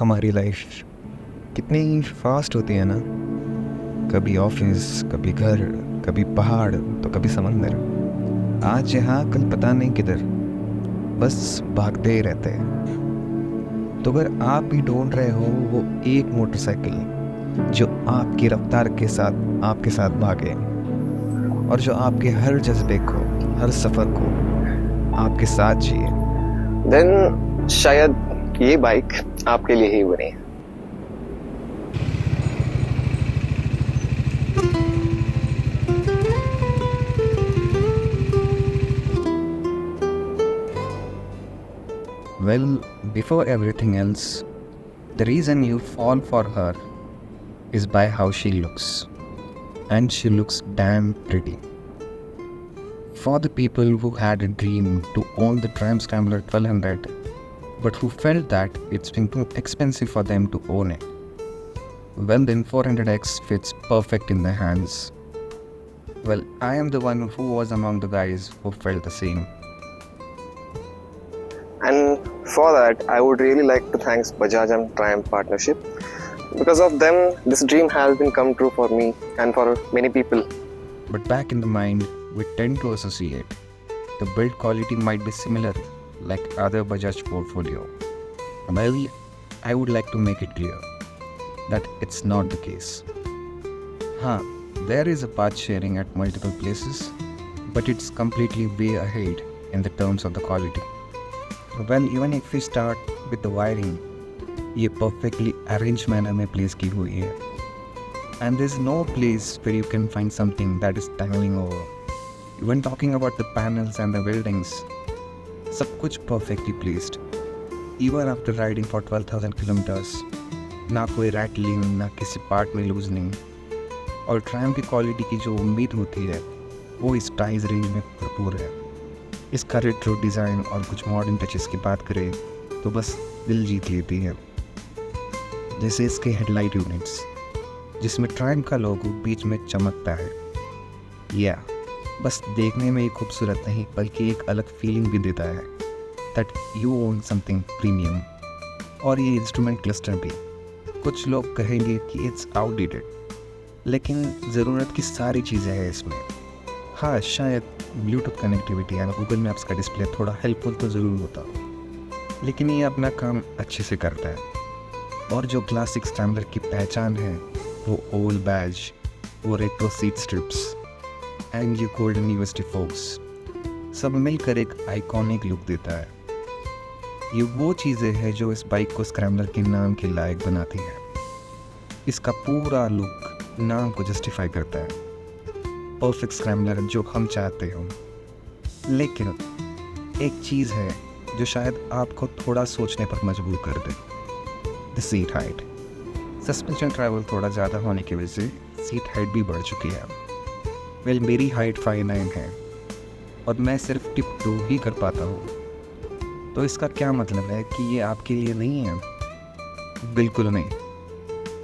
हमारी लाइफ कितनी फास्ट होती है ना। कभी ऑफिस, कभी घर, कभी पहाड़ तो कभी समंदर। आज यहाँ कल पता नहीं किधर, बस भागते ही रहते हैं। तो अगर आप भी ढूंढ रहे हो वो एक मोटरसाइकिल जो आपकी रफ्तार के साथ आपके साथ भागे और जो आपके हर जज्बे को, हर सफ़र को आपके साथ जिए, देन शायद ये बाइक आपके लिए ही बनी है। well, before everything else, the reason you fall for her is by how she looks. And she looks damn pretty. For the people who had a dream to own the Triumph Scrambler 1200, but who felt that it's been too expensive for them to own it, well, then 400X fits perfect in their hands. Well, I am the one who was among the guys who felt the same. And for that, I would really like to thank Bajaj and Triumph partnership. Because of them, this dream has been come true for me and for many people. But back in the mind, we tend to associate the build quality might be similar like other Bajaj portfolio. Well, I would like to make it clear that it's not the case. There is a part sharing at multiple places, but it's completely way ahead in the terms of the quality. Well, even if we start with the wiring, ये perfectly arranged manner में place की हुई है. And there's no place where you can find something that is tangling over. Even talking about the panels and the weldings, सब कुछ perfectly placed. Even after riding for 12,000 kilometers, ना कोई rattling, ना किसी part में loosening. और Triumph की quality की जो उम्मीद होती है वो इस प्राइस रेंज में भरपूर है. इसका रेट्रो डिज़ाइन और कुछ मॉडर्न टचेस की बात करें तो बस दिल जीत लेती है. जैसे इसके हेडलाइट यूनिट्स जिसमें Triumph का लोगो बीच में चमकता है. बस देखने में ही खूबसूरत नहीं बल्कि एक अलग फीलिंग भी देता है that you own something premium. और ये इंस्ट्रूमेंट क्लस्टर भी, कुछ लोग कहेंगे कि इट्स आउटडेटेड, लेकिन ज़रूरत की सारी चीज़ें हैं इसमें. शायद Bluetooth connectivity and Google maps का डिस्प्ले थोड़ा हेल्पफुल तो ज़रूर होता, लेकिन ये अपना काम अच्छे से करता है. और जो क्लासिक स्क्रैम्बलर की पहचान है वो ओवल बैज, वो रेट्रो सीट स्ट्रिप्स एंड ये गोल्डन यूएसटी फोक्स सब मिलकर एक आइकॉनिक लुक देता है. ये वो चीज़ें हैं जो इस बाइक को स्क्रैम्बलर के नाम के लायक बनाती है. इसका पूरा लुक नाम को जस्टिफाई करता है. परफेक्ट स्क्रैम्बलर जो हम चाहते हो. लेकिन एक चीज़ है जो शायद आपको थोड़ा सोचने पर मजबूर कर दे, the seat height. Suspension travel थोड़ा ज़्यादा होने की वजह से सीट हाइट भी बढ़ चुकी है. वेल, मेरी हाइट 5'9" है और मैं सिर्फ टिप 2 ही कर पाता हूँ. तो इसका क्या मतलब है कि ये आपके लिए नहीं है? बिल्कुल नहीं.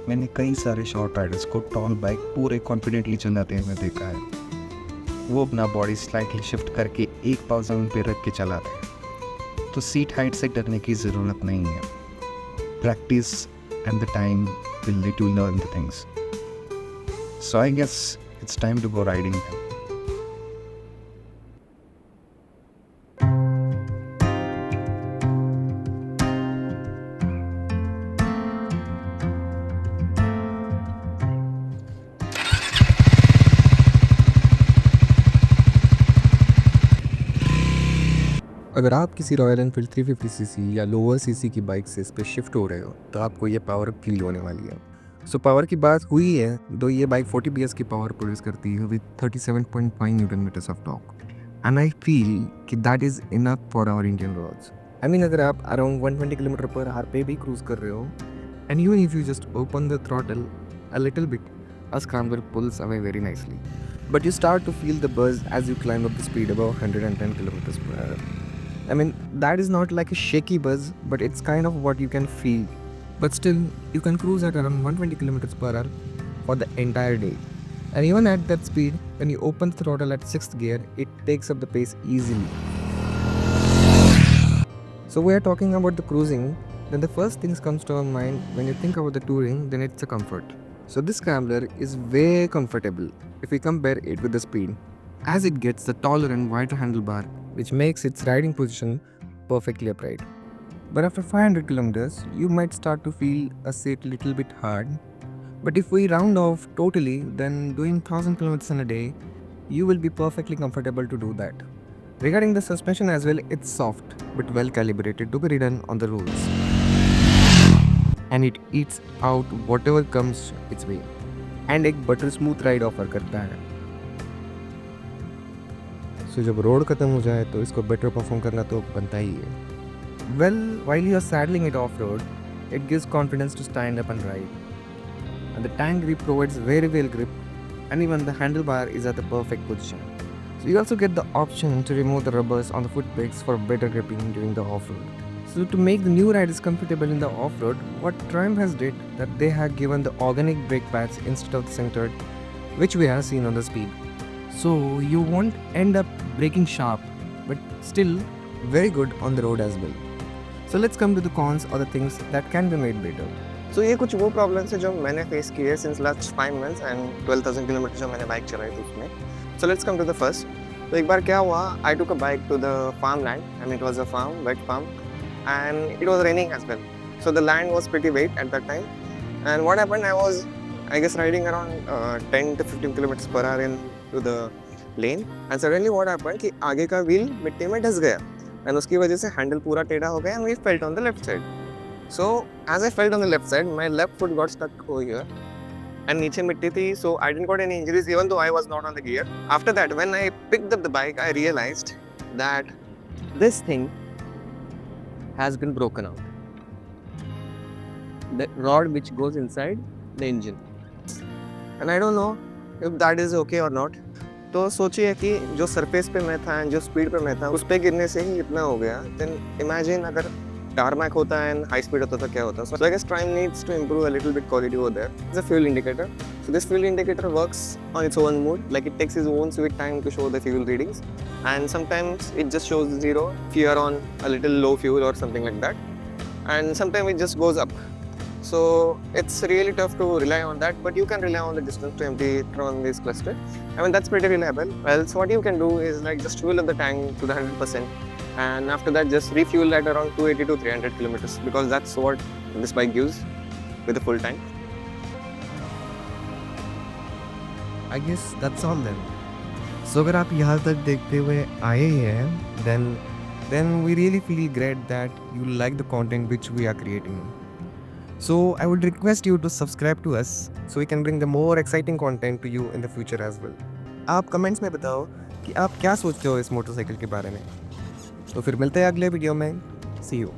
मैंने कई सारे शॉर्ट राइडर्स को टॉल बाइक पूरे कॉन्फिडेंटली चलाते हुए देखा है. वो अपना बॉडी स्लाइटली शिफ्ट करके एक पाँव ज़मीन पे रख के चलाते हैं. तो सीट हाइट से डरने की ज़रूरत नहीं है. Practice and the time will let you learn the things. So I guess it's time to go riding them. अगर आप किसी रॉयल एनफील्ड 350cc या लोअर सीसी की बाइक से इस पर शिफ्ट हो रहे हो तो आपको ये पावर फील होने वाली है. सो पावर की बात हुई है तो ये बाइक 40 PS की पावर प्रोड्यूस करती है with 37.5 newton metres of torque. And I feel कि that is enough for our Indian roads. I mean अगर आप अराउंड 120 किलोमीटर पर आवर पे भी क्रूज कर रहे हो and even if you just open the throttle a little bit, a scrambler pulls away very nicely. But you start to feel the buzz as you climb up the speed above 110 kilometers per hour. I mean, that is not like a shaky buzz, but it's kind of what you can feel. But still, you can cruise at around 120 kilometers per hour for the entire day. And even at that speed, when you open the throttle at 6th gear, it takes up the pace easily. So we are talking about the cruising, then the first things comes to our mind when you think about the touring, then it's a comfort. So this Scrambler is way comfortable if we compare it with the speed, as it gets the taller and wider handlebar, which makes its riding position perfectly upright. But after 500 kilometers, you might start to feel a seat little bit hard. But if we round off totally, then doing 1000 kilometers in a day, you will be perfectly comfortable to do that. Regarding the suspension as well, it's soft but well calibrated to be ridden on the roads, and it eats out whatever comes its way, and एक butter smooth ride offer करता है. सो जब road खत्म हो जाए तो इसको better perform करना तो बनता ही है. Well, while you are saddling it off-road, it gives confidence to stand up and ride. And the tank grip provides very well grip, and even the handlebar is at the perfect position. So you also get the option to remove the rubbers on the foot pegs for better gripping during the off-road. So to make the new riders comfortable in the off-road, what Triumph has did that they have given the organic brake pads instead of the centered, which we have seen on the Speed. So you won't end up braking sharp, but still very good on the road as well. So let's come to the cons or the things that can be made better. सो ये कुछ वो problems है जो मैंने face की है since last 5 months and 12,000 kilometre जो मैंने बाइक चलाई थी उसमें. So let's come to the first. तो एक बार क्या हुआ, I took a bike to the farm land and it was a farm, wet farm, and it was raining as well. So the land was pretty wet at that time. And what happened, I was, I guess, riding around 10 to 15 kilometers per hour into the lane. And suddenly what happened कि आगे का wheel मिट्टी में धस गया. And उसकी वजह से handle पूरा टेढ़ा हो गया and we felt on the left side. So as I felt on the left side, my left foot got stuck over here. And नीचे मिट्टी थी, so I didn't got any injuries even though I was not on the gear. After that, when I picked up the bike, I realized that this thing has been broken out. The rod which goes inside the engine. And I don't know if that is okay or not. तो सोचिए कि जो surface पे मैं था जो speed पे मैं था उस पे गिरने से ही इतना हो गया. Then imagine अगर tarmac होता है and high speed होता तो क्या होता. So I guess Triumph needs to improve a little bit quality over there. It's a fuel indicator. So this fuel indicator works on its own mode. Like it takes its own sweet time to show the fuel readings. And sometimes it just shows 0 if you are on a little low fuel or something like that. And sometimes it just goes up. So it's really tough to rely on that, but you can rely on the distance to empty it on this cluster. I mean, that's pretty reliable. Well, so what you can do is like just fuel up the tank to the 100%. And after that, just refuel at around 280 to 300 kilometers because that's what this bike gives with a full tank. I guess that's all then. So अगर आप यहाँ तक देखते हुए आए हैं, then we really feel great that you like the content which we are creating. So I would request you to subscribe to us so we can bring the more exciting content to you in the future as well. आप comments में बताओ कि आप क्या सोचते हो इस motorcycle के बारे में. तो फिर मिलते हैं अगले वीडियो में. See you.